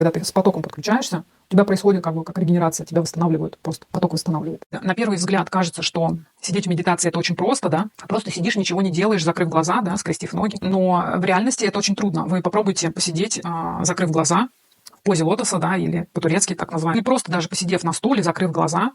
Когда ты с потоком подключаешься, у тебя происходит как регенерация, тебя восстанавливают, просто поток восстанавливает. На первый взгляд кажется, что сидеть в медитации — это очень просто, да, просто сидишь, ничего не делаешь, закрыв глаза, да, скрестив ноги. Но в реальности это очень трудно. Вы попробуйте посидеть, закрыв глаза, в позе лотоса, да, или по-турецки так называемый. Или просто даже посидев на стуле, закрыв глаза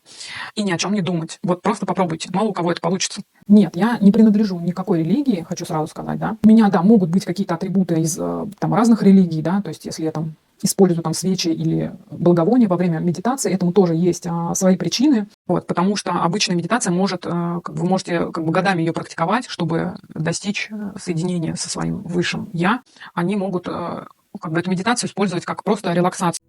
и ни о чем не думать. Вот просто попробуйте. Мало у кого это получится. Нет, я не принадлежу никакой религии, хочу сразу сказать, да. У меня, да, могут быть какие-то атрибуты из там разных религий, да, то есть если я там использую там свечи или благовония во время медитации, этому тоже есть свои причины, вот, потому что обычная медитация может, вы можете годами ее практиковать, чтобы достичь соединения со своим высшим я. Они могут эту медитацию использовать как просто релаксацию.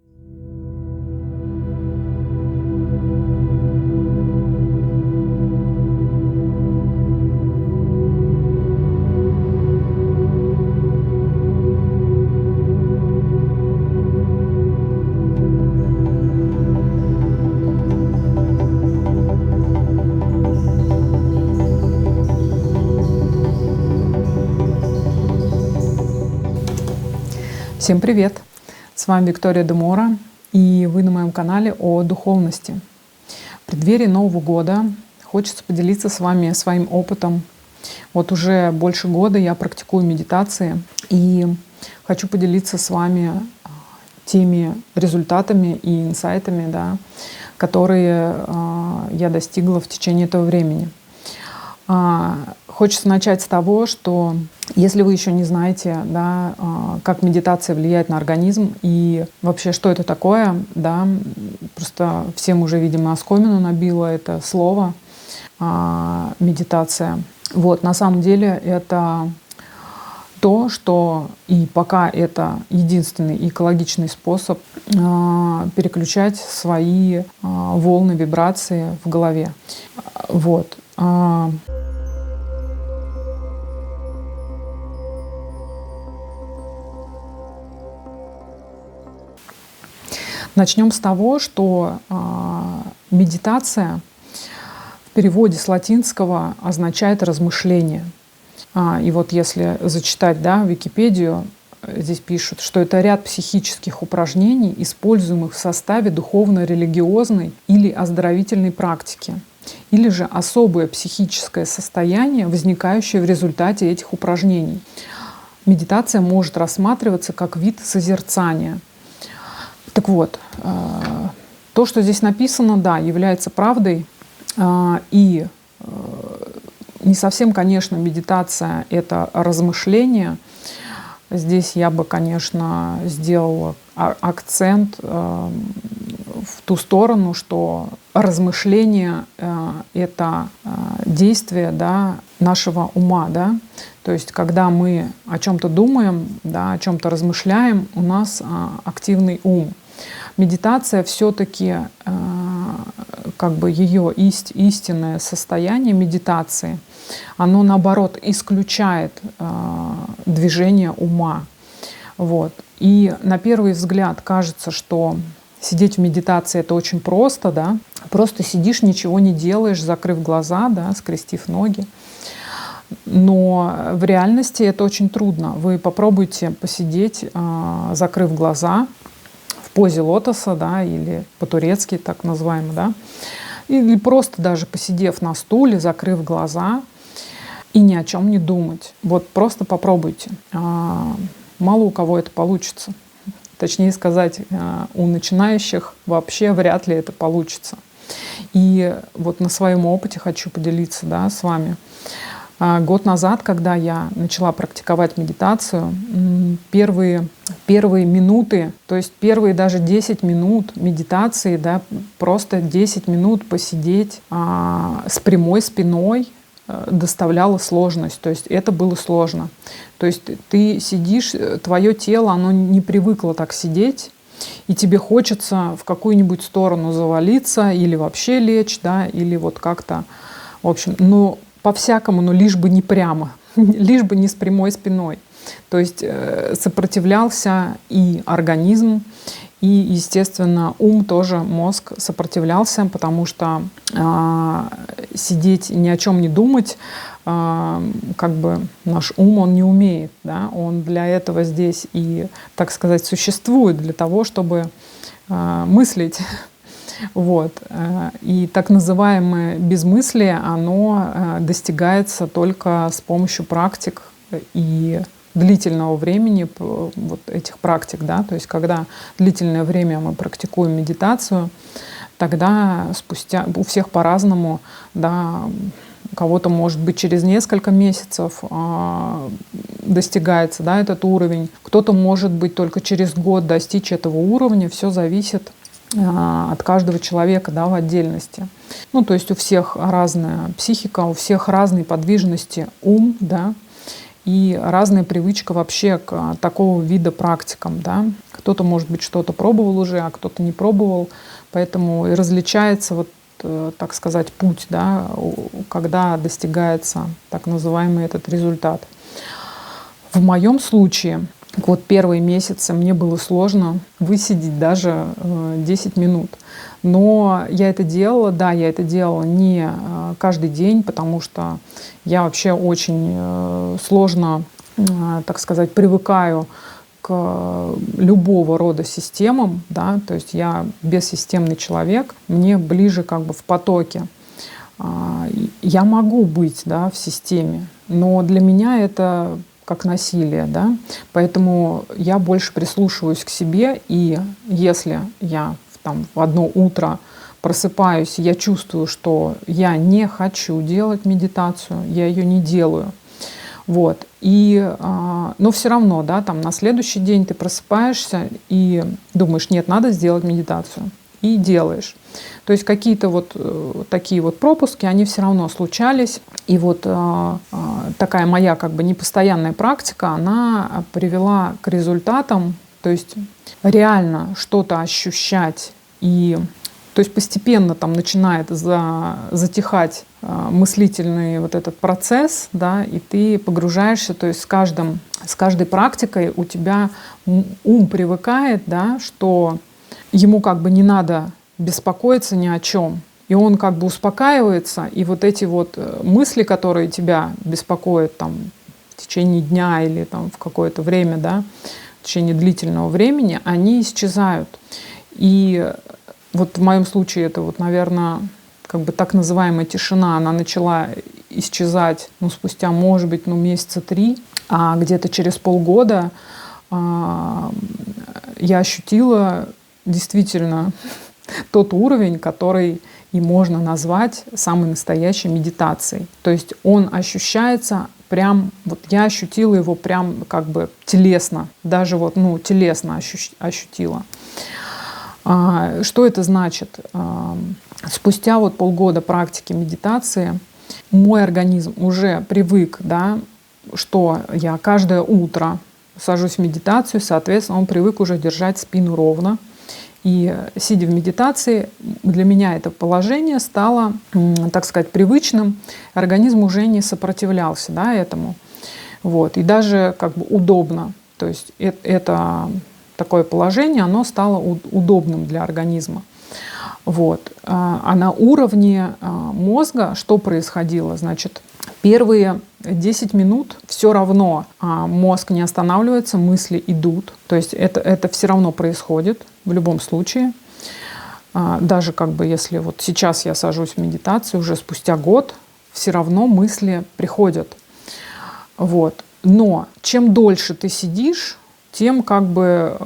Всем привет! С вами Виктория де Мора, и вы на моем канале о духовности. В преддверии Нового года хочется поделиться с вами своим опытом. Вот уже больше года я практикую медитации, и хочу поделиться с вами теми результатами и инсайтами, да, которые я достигла в течение этого времени. Хочется начать с того, что если вы еще не знаете, да, как медитация влияет на организм и вообще что это такое, да, просто всем уже, видимо, оскомину набило это слово медитация. Вот, на самом деле это то, что и пока это единственный экологичный способ переключать свои волны, вибрации в голове. Вот. Начнем с того, что медитация в переводе с латинского означает размышление. И вот если зачитать, да, Википедию, здесь пишут, что это ряд психических упражнений, используемых в составе духовно-религиозной или оздоровительной практики, или же особое психическое состояние, возникающее в результате этих упражнений. Медитация может рассматриваться как вид созерцания. Так вот, то, что здесь написано, да, является правдой. И не совсем, конечно, медитация — это размышление. Здесь я бы, конечно, сделала акцент в ту сторону, что размышление — это действие, да, нашего ума, да. То есть, когда мы о чем-то думаем, да, о чем-то размышляем, у нас активный ум. Медитация все-таки ее истинное состояние медитации, оно наоборот исключает движение ума. Вот. И на первый взгляд кажется, что сидеть в медитации — это очень просто, да? Просто сидишь, ничего не делаешь, закрыв глаза, да, скрестив ноги. Но в реальности это очень трудно. Вы попробуйте посидеть, закрыв глаза, в позе лотоса, да, или по-турецки так называемый, да, или просто даже посидев на стуле, закрыв глаза и ни о чем не думать. Вот просто попробуйте. Мало у кого это получится. Точнее сказать, у начинающих вообще вряд ли это получится. И вот на своем опыте хочу поделиться, да, с вами. Год назад, когда я начала практиковать медитацию, первые минуты, то есть первые даже 10 минут медитации, да, просто 10 минут посидеть с прямой спиной доставляло сложность. То есть это было сложно. То есть ты сидишь, твое тело, оно не привыкло так сидеть, и тебе хочется в какую-нибудь сторону завалиться или вообще лечь, да, или вот как-то, в общем, ну, по-всякому, но лишь бы не прямо, лишь бы не с прямой спиной. То есть сопротивлялся и организм, И, естественно, ум тоже, мозг сопротивлялся, потому что сидеть и ни о чем не думать, как бы наш ум, он не умеет, да? Он для этого здесь и, так сказать, существует, для того, чтобы мыслить. Вот. И так называемое безмыслие, оно достигается только с помощью практик и длительного времени вот этих практик, да, то есть когда длительное время мы практикуем медитацию, тогда спустя, у всех по-разному, да, у кого-то, может быть, через несколько месяцев достигается, да, этот уровень, кто-то, может быть, только через год достичь этого уровня, все зависит от каждого человека, да, в отдельности. Ну, то есть у всех разная психика, у всех разные подвижности ум, да, и разная привычка вообще к такого вида практикам, да. Кто-то, может быть, что-то пробовал уже, а кто-то не пробовал, поэтому и различается, вот, так сказать, путь, да, когда достигается так называемый этот результат. В моем случае, вот первые месяцы мне было сложно высидеть даже 10 минут. Но я это делала, да, я это делала не каждый день, потому что я вообще очень сложно, так сказать, привыкаю к любого рода системам, да, то есть я бессистемный человек, мне ближе как бы в потоке. Я могу быть, да, в системе, но для меня это как насилие, да, поэтому я больше прислушиваюсь к себе, и если я там в одно утро просыпаюсь, я чувствую, что я не хочу делать медитацию, я ее не делаю. Вот. Но все равно, да, там на следующий день ты просыпаешься и думаешь, нет, надо сделать медитацию. И делаешь. То есть какие-то вот такие вот пропуски, они все равно случались. И вот такая моя как бы непостоянная практика, она привела к результатам, то есть реально что-то ощущать. И то есть постепенно там начинает затихать мыслительный вот этот процесс, да, и ты погружаешься, то есть с каждой практикой у тебя ум привыкает, да, что ему как бы не надо беспокоиться ни о чем. И он как бы успокаивается, и вот эти вот мысли, которые тебя беспокоят там, в течение дня или там, в какое-то время, да, в течение длительного времени, они исчезают. И вот в моем случае это вот, наверное, как бы так называемая тишина, она начала исчезать, ну, спустя, может быть, месяца 3, а где-то через полгода я ощутила действительно тот уровень, который и можно назвать самой настоящей медитацией. То есть он ощущается прям, вот я ощутила его прям как бы телесно, даже вот, телесно ощутила. Что это значит? Спустя вот полгода практики медитации мой организм уже привык, да, что я каждое утро сажусь в медитацию, соответственно, он привык уже держать спину ровно. И сидя в медитации, для меня это положение стало, так сказать, привычным. Организм уже не сопротивлялся, да, этому. Вот. И даже как бы удобно. То есть это такое положение, оно стало удобным для организма. Вот. А на уровне мозга что происходило? Значит, первые 10 минут все равно мозг не останавливается, мысли идут. То есть это все равно происходит в любом случае. Даже как бы если вот сейчас я сажусь в медитацию, уже спустя год, все равно мысли приходят. Вот. Но чем дольше ты сидишь, тем как бы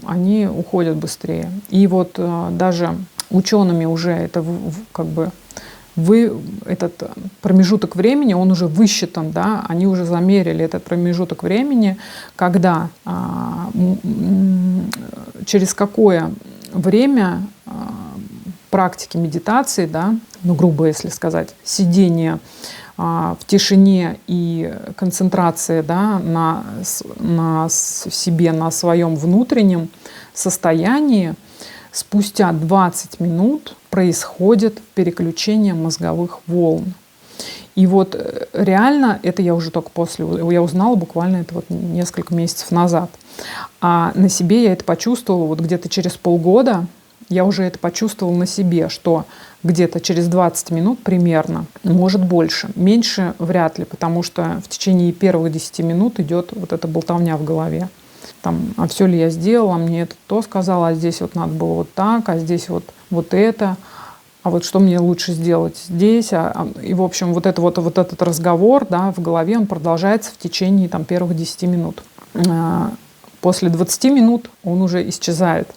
они уходят быстрее. И вот даже учеными уже это как бы этот промежуток времени, он уже высчитан, да, они уже замерили этот промежуток времени, когда через какое время практики медитации, да, грубо если сказать, сидение в тишине и концентрация, да, на себе, на своем внутреннем состоянии, спустя 20 минут происходит переключение мозговых волн. И вот реально, это я уже только после, я узнала буквально это вот несколько месяцев назад. А на себе я это почувствовала вот где-то через полгода, я уже это почувствовала на себе, что где-то через 20 минут примерно, может больше. Меньше вряд ли, потому что в течение первых 10 минут идет вот эта болтовня в голове. Там, а все ли я сделала, мне это то сказала, а здесь вот надо было вот так, а здесь вот это, а вот что мне лучше сделать здесь. И, в общем, вот этот разговор, да, в голове, он продолжается в течение там, первых 10 минут. После 20 минут он уже исчезает.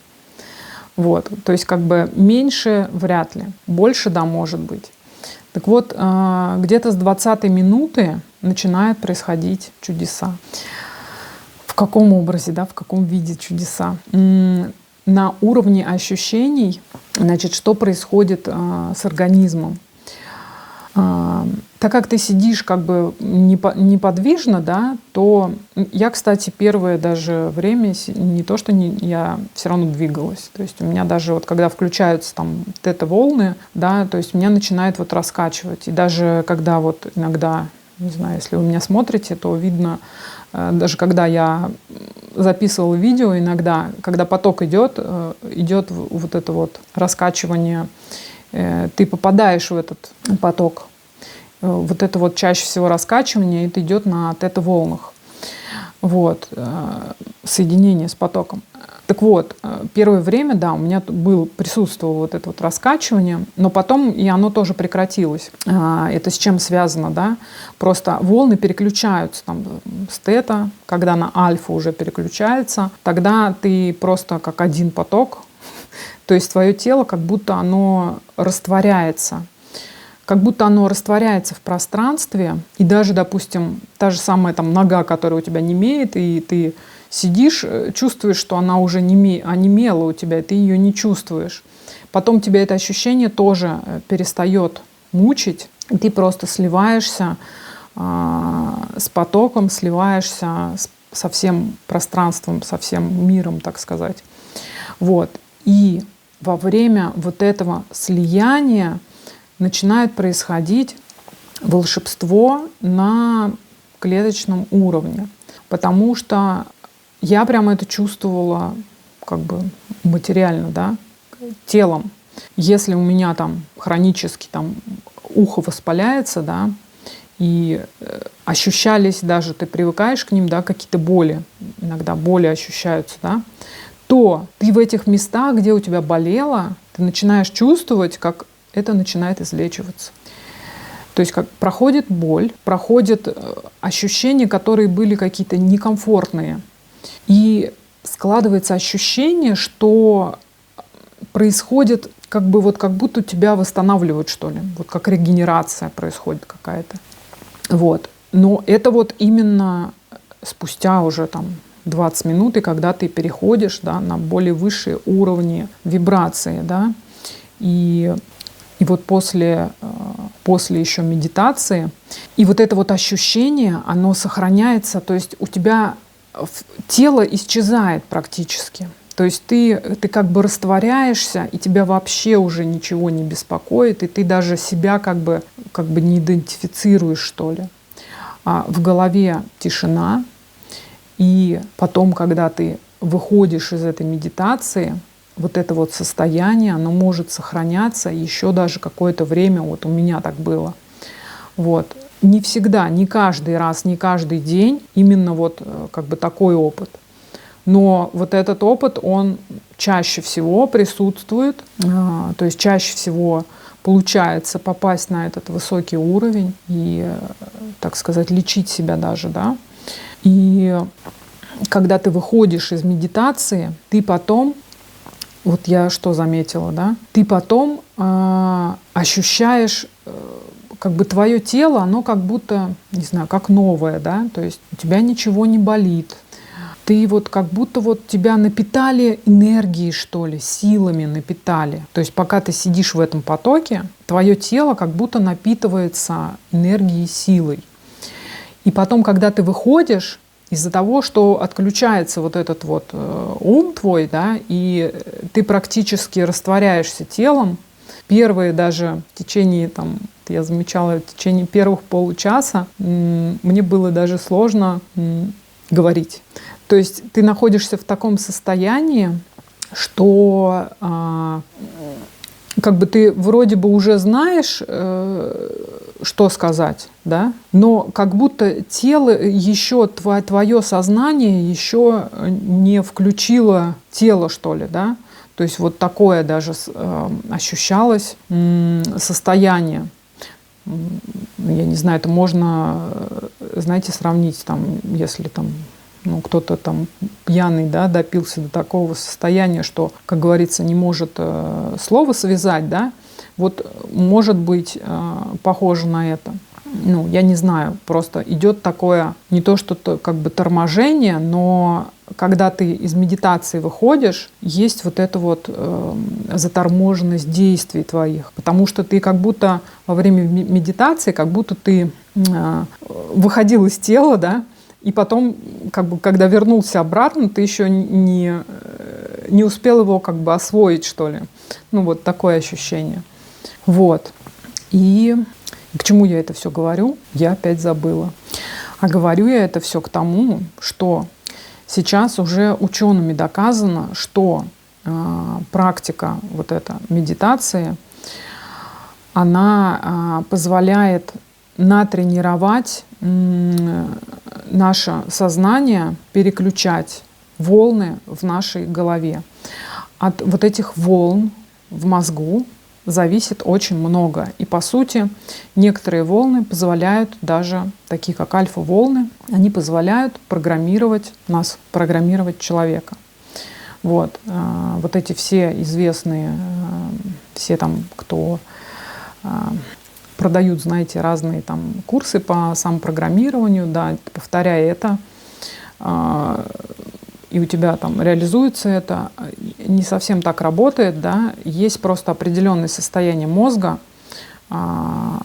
Вот. То есть как бы меньше вряд ли, больше, да, может быть. Так вот, где-то с 20-й минуты начинают происходить чудеса. В каком образе, да, в каком виде чудеса? На уровне ощущений, значит, что происходит с организмом? Так как ты сидишь как бы неподвижно, да, то я, кстати, первое даже время не то, что я все равно двигалась. То есть у меня даже вот когда включаются там тета-волны, да, то есть меня начинает вот раскачивать. И даже когда вот иногда, не знаю, если вы меня смотрите, то видно, даже когда я записывала видео, иногда, когда поток идет вот это вот раскачивание, ты попадаешь в этот поток. Вот это вот чаще всего раскачивание, это идет на тета-волнах. Вот, соединение с потоком. Так вот, первое время, да, у меня присутствовало вот это вот раскачивание, но потом и оно тоже прекратилось. Это с чем связано, да? Просто волны переключаются там с тета, когда на альфа уже переключается, тогда ты просто как один поток, то есть твое тело как будто оно растворяется. Как будто оно растворяется в пространстве, и даже, допустим, та же самая там нога, которая у тебя немеет, и ты сидишь, чувствуешь, что она уже онемела у тебя, и ты ее не чувствуешь. Потом тебя это ощущение тоже перестает мучить, и ты просто сливаешься с потоком, сливаешься со всем пространством, со всем миром, так сказать. Вот. И во время вот этого слияния начинает происходить волшебство на клеточном уровне. Потому что я прямо это чувствовала как бы материально, да, телом. Если у меня там хронически там ухо воспаляется, да, и ощущались даже, ты привыкаешь к ним, да, какие-то боли, иногда боли ощущаются, да, то ты в этих местах, где у тебя болело, ты начинаешь чувствовать, как это начинает излечиваться. То есть как проходит боль, проходят ощущения, которые были какие-то некомфортные. И складывается ощущение, что происходит как бы вот как будто тебя восстанавливают, что ли. Вот как регенерация происходит какая-то. Вот. Но это вот именно спустя уже там 20 минут, и когда ты переходишь, да, на более высшие уровни вибрации, да, и вот после еще медитации, и вот это вот ощущение, оно сохраняется, то есть у тебя тело исчезает практически. То есть ты как бы растворяешься, и тебя вообще уже ничего не беспокоит, и ты даже себя как бы не идентифицируешь, что ли. А в голове тишина, и потом, когда ты выходишь из этой медитации, вот это вот состояние, оно может сохраняться еще даже какое-то время. Вот у меня так было. Вот. Не всегда, не каждый раз, не каждый день именно вот как бы такой опыт. Но вот этот опыт, он чаще всего присутствует, то есть чаще всего получается попасть на этот высокий уровень и, так сказать, лечить себя даже, да. И когда ты выходишь из медитации, ты потом, вот я что заметила, да, ты потом ощущаешь, как бы твое тело, оно как будто, не знаю, как новое, да, то есть у тебя ничего не болит. Ты вот как будто вот тебя напитали энергией, что ли, силами напитали. То есть пока ты сидишь в этом потоке, твое тело как будто напитывается энергией, силой. И потом, когда ты выходишь, из-за того, что отключается вот этот вот ум твой, да, и ты практически растворяешься телом, Первые даже в течение, там, я замечала, в течение первых получаса мне было даже сложно говорить. То есть ты находишься в таком состоянии, что как бы ты вроде бы уже знаешь, что сказать, да, но как будто тело еще, твое сознание еще не включило тело, что ли, да. То есть вот такое даже ощущалось состояние. Я не знаю, это можно, знаете, сравнить, там, если там, ну, кто-то там пьяный, да, допился до такого состояния, что, как говорится, не может слово связать, да, вот может быть похоже на это. Ну, я не знаю, просто идет такое, не то что как бы торможение, но когда ты из медитации выходишь, есть вот эта вот заторможенность действий твоих, потому что ты как будто во время медитации, как будто ты выходил из тела, да, и потом, как бы, когда вернулся обратно, ты еще не успел его как бы освоить, что ли. Ну, вот такое ощущение. Вот. И к чему я это все говорю, я опять забыла. А говорю я это все к тому, что сейчас уже учеными доказано, что практика вот эта медитации, она позволяет натренировать наше сознание, переключать волны в нашей голове. От вот этих волн в мозгу зависит очень много. И по сути некоторые волны позволяют, даже такие как альфа-волны, они позволяют программировать нас, программировать человека. Вот, вот эти все известные, все там, кто продают, знаете, разные там курсы по самопрограммированию, да, повторяя это, и у тебя там реализуется это, не совсем так работает, да, есть просто определенное состояние мозга, то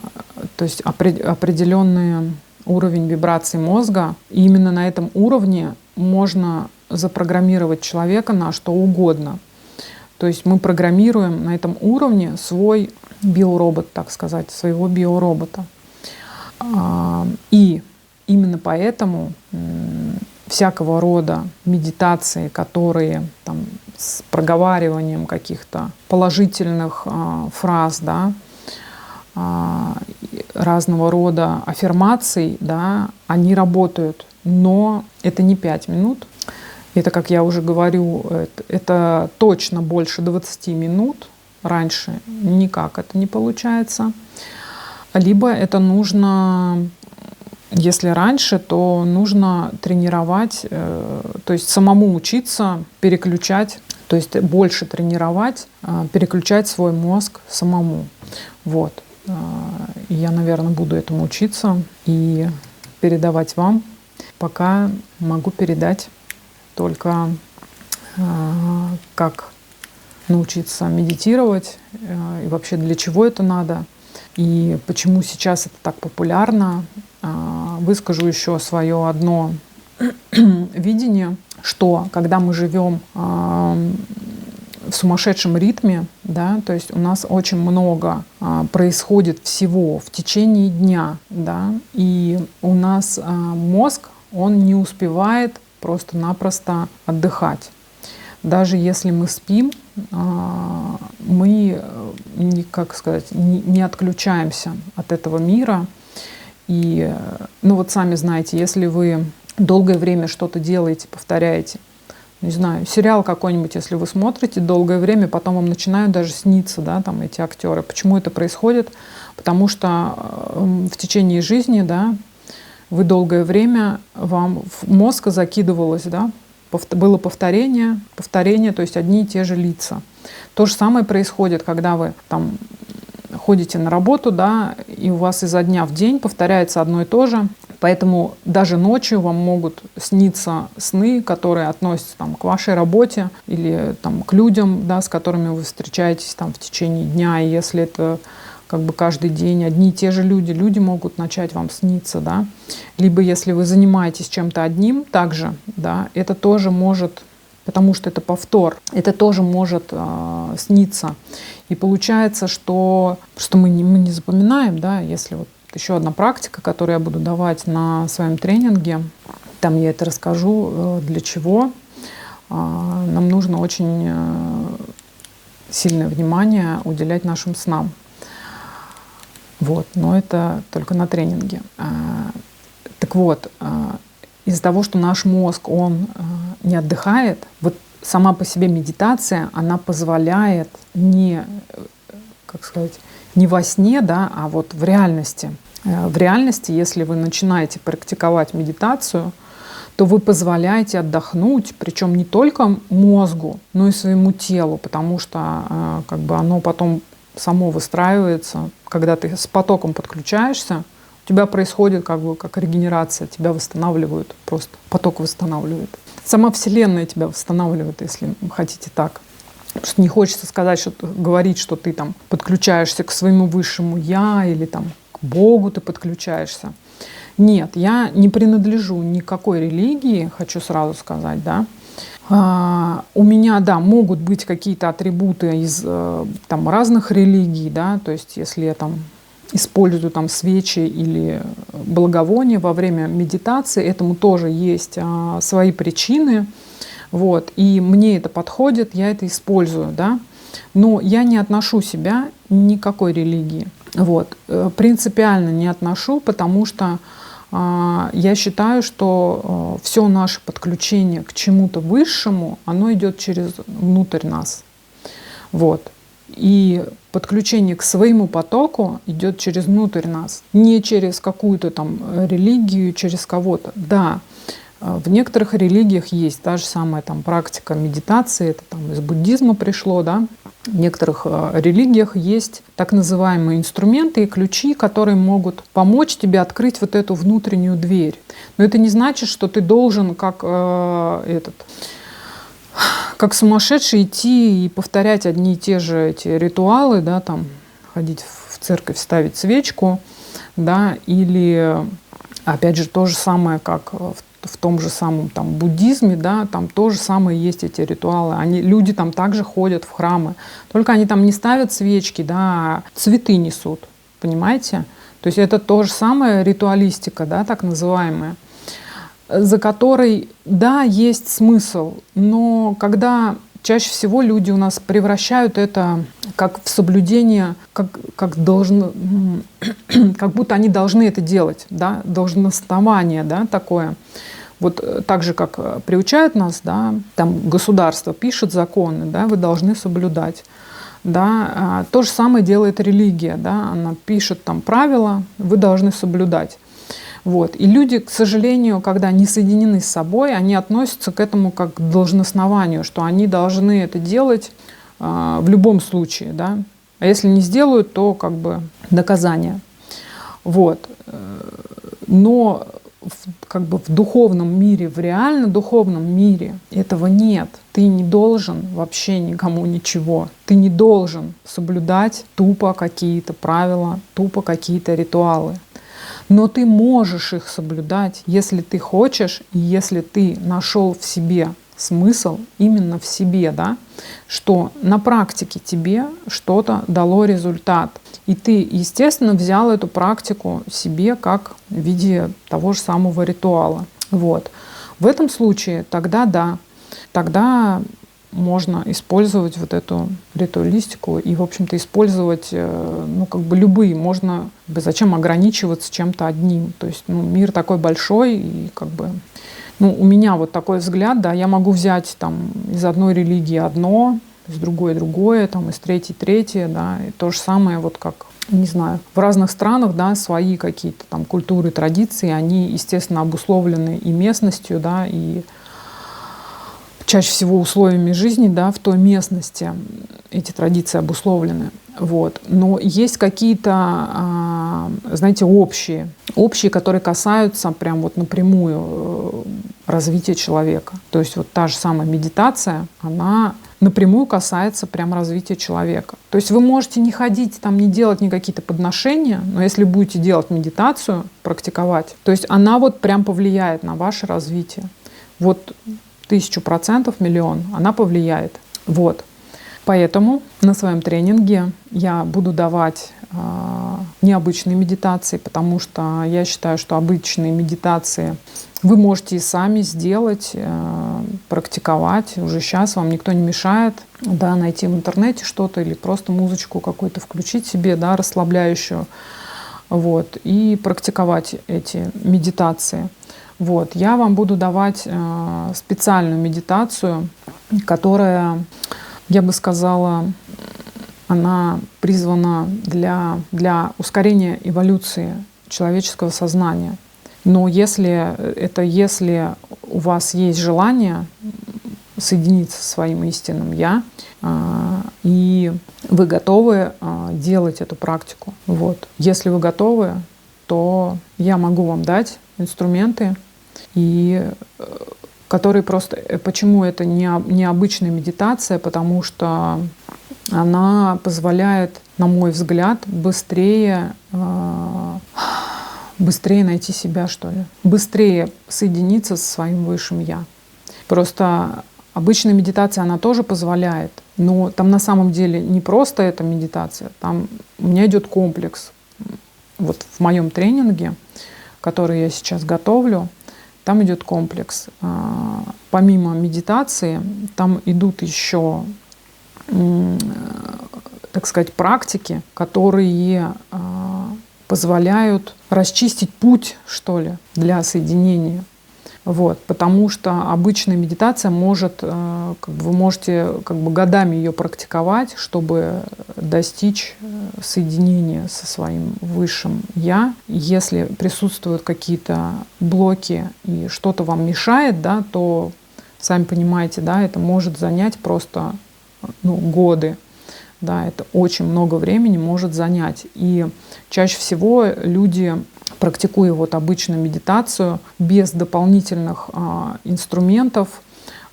есть определенный уровень вибраций мозга, и именно на этом уровне можно запрограммировать человека на что угодно. То есть мы программируем на этом уровне свой биоробот, так сказать, своего биоробота. И именно поэтому всякого рода медитации, которые там, с проговариванием каких-то положительных фраз, да, разного рода аффирмаций, да, они работают. Но это не 5 минут. Это, как я уже говорю, это точно больше 20 минут. Раньше никак это не получается. Либо это нужно, если раньше, то нужно тренировать, то есть самому учиться переключать, то есть больше тренировать, переключать свой мозг самому. Вот. И я, наверное, буду этому учиться и передавать вам. Пока могу передать только как научиться медитировать и вообще для чего это надо и почему сейчас это так популярно. Выскажу еще свое одно видение, что когда мы живем в сумасшедшем ритме, да, то есть у нас очень много происходит всего в течение дня, да, и у нас мозг, он не успевает просто-напросто отдыхать. Даже если мы спим, мы, как сказать, не отключаемся от этого мира. И, ну вот сами знаете, если вы долгое время что-то делаете, повторяете, не знаю, сериал какой-нибудь, если вы смотрите долгое время, потом вам начинают даже сниться, да, там эти актеры. Почему это происходит? Потому что в течение жизни, да, вы долгое время, вам в мозг закидывалось, да, было повторение, то есть одни и те же лица. То же самое происходит, когда вы там ходите на работу, да, и у вас изо дня в день повторяется одно и то же. Поэтому даже ночью вам могут сниться сны, которые относятся там, к вашей работе или там, к людям, да, с которыми вы встречаетесь там, в течение дня. И если это как бы каждый день одни и те же люди могут начать вам сниться, да. Либо если вы занимаетесь чем-то одним также, да, это тоже может потому что это повтор. Это тоже может сниться. И получается, что мы не запоминаем, да, если вот еще одна практика, которую я буду давать на своем тренинге, там я это расскажу, для чего. Нам нужно очень сильное внимание уделять нашим снам. Вот, но это только на тренинге. Так вот, из-за того, что наш мозг, он не отдыхает, вот сама по себе медитация, она позволяет не во сне, да, а вот в реальности. В реальности, если вы начинаете практиковать медитацию, то вы позволяете отдохнуть, причем не только мозгу, но и своему телу, потому что как бы оно потом само выстраивается. Когда ты с потоком подключаешься, у тебя происходит как регенерация, тебя восстанавливают, просто поток восстанавливает. Сама Вселенная тебя восстанавливает, если хотите так. Просто не хочется говорить, что ты там подключаешься к своему высшему «я» или там к Богу ты подключаешься. Нет, я не принадлежу никакой религии, хочу сразу сказать, да. У меня, да, могут быть какие-то атрибуты из там разных религий, да, то есть если я там использую там свечи или благовония во время медитации, этому тоже есть свои причины, вот, и мне это подходит, я это использую, да, но я не отношу себя ни к какой религии, вот, принципиально не отношу, потому что я считаю, что все наше подключение к чему-то высшему, оно идет внутрь нас. Вот. И подключение к своему потоку идет внутрь нас, не через какую-то там религию, через кого-то. Да, в некоторых религиях есть та же самая там практика медитации, это там из буддизма пришло, да. В некоторых религиях есть так называемые инструменты и ключи, которые могут помочь тебе открыть вот эту внутреннюю дверь. Но это не значит, что ты должен как сумасшедший идти и повторять одни и те же эти ритуалы, да, там ходить в церковь, ставить свечку, да, или опять же то же самое, как в том же самом там буддизме, да, там то же самое есть эти ритуалы. Люди там также ходят в храмы, только они там не ставят свечки, да, а цветы несут, понимаете? То есть это то же самое ритуалистика, да, так называемая, за которой, да, есть смысл, но когда чаще всего люди у нас превращают это как в соблюдение, как будто они должны это делать, да, должностнование, да, такое. Вот так же, как приучают нас, да, там государство пишет законы, да, вы должны соблюдать. Да, то же самое делает религия, да, она пишет там правила, вы должны соблюдать. Вот. И люди, к сожалению, когда не соединены с собой, они относятся к этому как к должностнованию, что они должны это делать в любом случае, да. А если не сделают, то как бы наказание. Вот. Но в духовном мире, в реально духовном мире этого нет. Ты не должен вообще никому ничего. Ты не должен соблюдать тупо какие-то правила, тупо какие-то ритуалы. Но ты можешь их соблюдать, если ты хочешь, и если ты нашел в себе смысл, именно в себе, да, что на практике тебе что-то дало результат. И ты, естественно, взял эту практику себе как в виде того же самого ритуала. Вот. В этом случае тогда да, тогда можно использовать вот эту ритуалистику и, в общем-то, использовать любые. Можно, зачем ограничиваться чем-то одним? То есть мир такой большой, и у меня вот такой взгляд, да, я могу взять там из одной религии одно, из другой другое, там, из третьей третье, да, и то же самое, вот как, не знаю, в разных странах, да, свои какие-то там культуры, традиции, они, естественно, обусловлены и местностью, да, и чаще всего условиями жизни, да, в той местности эти традиции обусловлены. Вот. Но есть какие-то, знаете, общие, которые касаются прям вот напрямую развития человека. То есть вот та же самая медитация, она напрямую касается прям развития человека. То есть вы можете не ходить, там, не делать никакие-то подношения, но если будете делать медитацию, практиковать, то есть она вот прям повлияет на ваше развитие. Вот 1000%, миллион, она повлияет. Вот. Поэтому на своем тренинге я буду давать необычные медитации, потому что я считаю, что обычные медитации вы можете и сами сделать, практиковать. Уже сейчас вам никто не мешает, да, найти в интернете что-то или просто музычку какую-то включить себе, да, расслабляющую, вот, и практиковать эти медитации. Вот. Я вам буду давать специальную медитацию, которая, я бы сказала, она призвана для ускорения эволюции человеческого сознания. Но если у вас есть желание соединиться со своим истинным «Я», и вы готовы делать эту практику. Вот. Если вы готовы, то я могу вам дать инструменты, которые просто... Почему это необычная медитация? Потому что она позволяет, на мой взгляд, быстрее найти себя, что ли. Быстрее соединиться со своим высшим «Я». Просто обычная медитация, она тоже позволяет, но там на самом деле не просто эта медитация, там у меня идет комплекс. Вот в моем тренинге, который я сейчас готовлю, там идет комплекс. Помимо медитации, там идут еще, так сказать, практики, которые позволяют расчистить путь, что ли, для соединения. Вот, потому что обычная медитация может, вы можете годами ее практиковать, чтобы достичь соединения со своим высшим «Я». Если присутствуют какие-то блоки и что-то вам мешает, да, то, сами понимаете, да, это может занять просто годы. Да, это очень много времени может занять. И чаще всего люди, практикуя вот обычную медитацию, без дополнительных инструментов,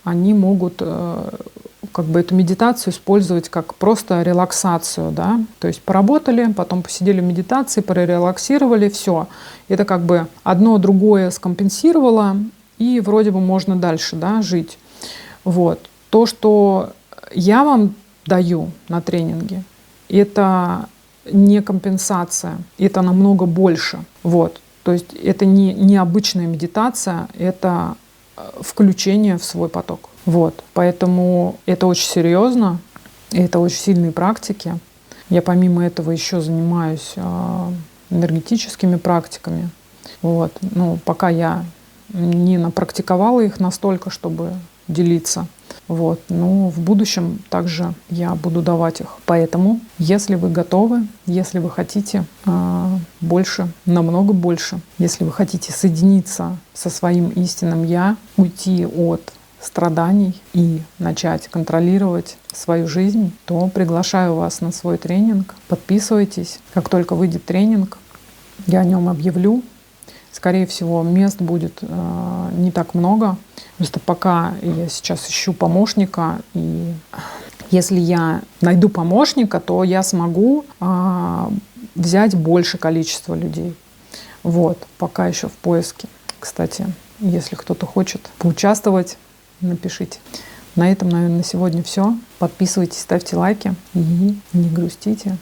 они могут эту медитацию использовать как просто релаксацию. Да? То есть поработали, потом посидели в медитации, прорелаксировали, все. Это одно другое скомпенсировало, и вроде бы можно дальше, да, жить. Вот. То, что я вам даю на тренинге, это не компенсация, это намного больше. Вот. То есть это не обычная медитация, это включение в свой поток. Вот. Поэтому это очень серьезно, это очень сильные практики. Я помимо этого еще занимаюсь энергетическими практиками. Вот. Пока я не напрактиковала их настолько, чтобы делиться. Вот. Но в будущем также я буду давать их. Поэтому, если вы готовы, если вы хотите больше, намного больше, если вы хотите соединиться со своим истинным «Я», уйти от страданий и начать контролировать свою жизнь, то приглашаю вас на свой тренинг. Подписывайтесь. Как только выйдет тренинг, я о нем объявлю. Скорее всего, мест будет не так много. Просто пока я сейчас ищу помощника, и если я найду помощника, то я смогу взять больше количество людей. Вот, пока еще в поиске. Кстати, если кто-то хочет поучаствовать, напишите. На этом, наверное, на сегодня все. Подписывайтесь, ставьте лайки и не грустите.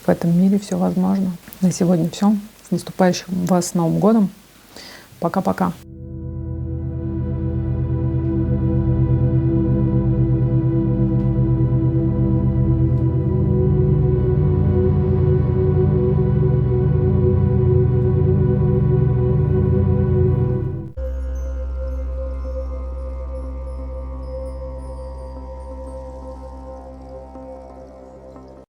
В этом мире все возможно. На сегодня все. С наступающим вас Новым годом. Пока-пока.